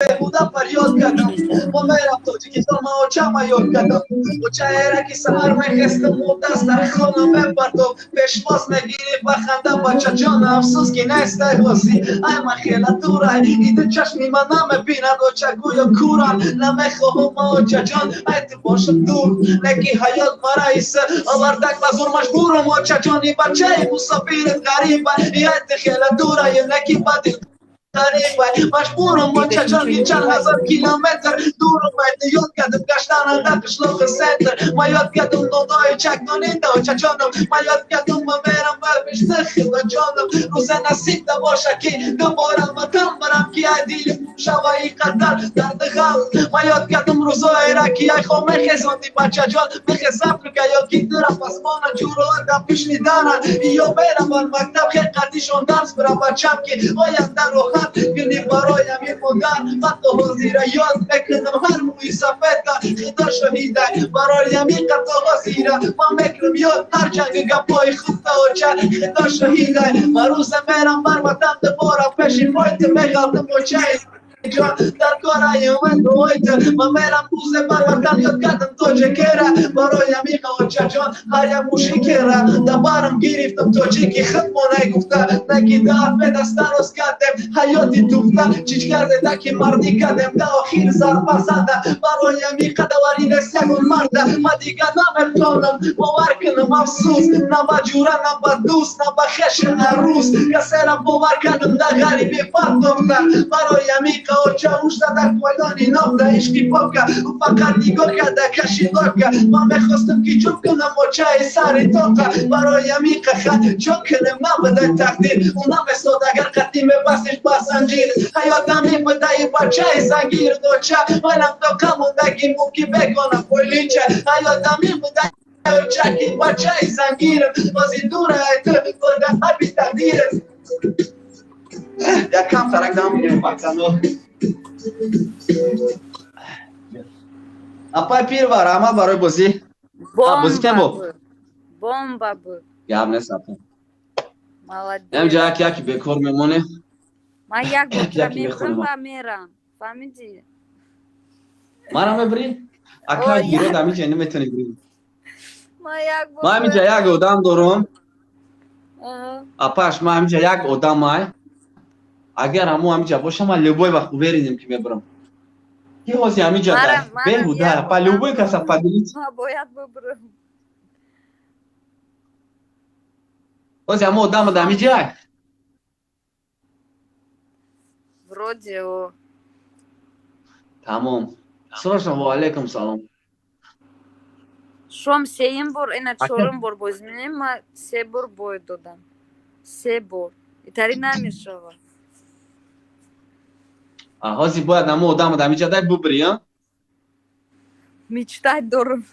بودم فریاد کردم با میرم تاجیکستان من آچم یاد کردم با چهره که سهر میخستم و دست در خانم بپردم پیشواز میگیری بخنده بچه جان افسوس که نیست ایواسی ای من خیلی دوره ایده چشمی من نمیبیند و چه گویا کورم نمیخواهم آچه جان ای تو باشم دور نکی حیات مرایسه آوردک بزور مجبورم آچه جانی بچه مسافرت غریبه ای تو خیلی دوره نکی بدی مجبورم با چچان چند هزار کیلومتر دور اومد یاد کردم گشتن در قشلاق سنتر ما یاد کردم دودای چکننده و چچانم ما یاد کردم ما برم برمشته خیلی جانم روز نصیب باشه که دوباره وطن برم که عدیل شوایی قدر درد غم ما یاد کردم روزای را که ای خواه میخیزاندی بچه جان میخیز افریقا یا کی درم پسمانه جورو در پیش میدانن یا برم بر مکتب خیقتیشون درس برم بچم که آینده روحن کنی برایم این مدن حتی حضیر یاد بکنم هر موی سفیده خدا شهیده برایم این قطع حضیره من بکنم یاد هر جنگ گپای خود تا خدا شهیده من روز میرم بر وطن دوباره پیشی پایت میگردم و چه جان در کارای من رویت من میرم روز بر وطن یاد کردم تو جکره برایم این قوچه جان هر یک موشکره دبارم گرفتم تو چی خدمانه گفته نگی دار به دست راست کردم حیاتی توفته چیچ کرده دکی مردی کردم تا آخیر ضربه زده برایم این قدواری نست یکون مرده من دیگه نمیتونم باور کنم افسوس نه با جوره نه با دوست نه با خشم عروس کسی را باور کردم در غریبی پرداخته برایم این قوچه اوش در کویدانی نافته عشقی پاکه فقط نگاه کرده کشی داکه من میخواستم که چون کنم و چه سری تاقه برایم این قخه چون کنم نبده تقدیر اونم استاد اگر قطعی میبستش با زنجیر حیاتم میبده ای بچه زنگیر دوچه منم تا کموندگی موکی بکنم پولیچه حیاتم میبده چکی بچه زنگیر بازی دوره ایتو بردن حبی تقدیر یک کم ترک دام میگیریم بکسنو اپای پیر بار اما برای بازی بازی کم بو بومبا بو گم نیست اپا молодец امجا یکی بکر میمونه من یک بار یکی میبرم بخوریم و میرم فهمیدی منم ببرین اکا گیرو دمی جنی میتونی بریم من یک بار ما همینجا یک آدم دارم اپاش ما همینجا یک آدم های اگر همو همینجا باشه ما لبوی و خوبه ریدیم که میبرم کی هستی همینجا دای بهوده اپا لبوی کس اپا دلیت من باید ببرم هستی همو آدم دمی جای вроде о تمام سلام و علیکم سلام شوم سیم بار اینا اکا چهارم بار باز می‌کنیم من سه بار باید دادم سه بار اینطوری نمی‌شود هستی باید همو آدم دمی جای ببری ها мечтать دارم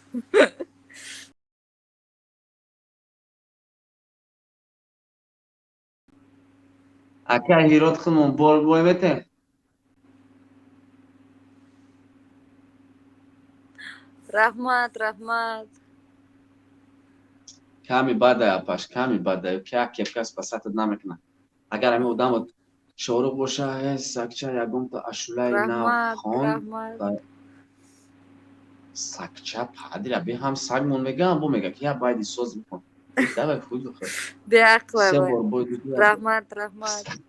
اکا هیرات خونم بار بای بته رحمت رحمت کمی بده اپاش کمی بده که کس پسات نمیکنه اگر همه آدم شورو باشه سکچه یکم تا اشولای نو رحمت خان رحمت سکچه پدر بی هم سگمون میگم بو میگه که یا باید سوز میکن دوی خود بخیر بیاقلا سه بای بار باید رحمت رحمت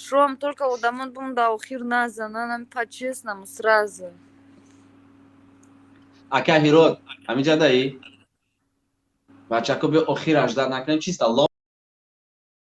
шум только удамон бум да охир назананам по-честному сразу اکا هیرود همینجا دایی بچه که به اخیر اجدر نکنیم چیست الله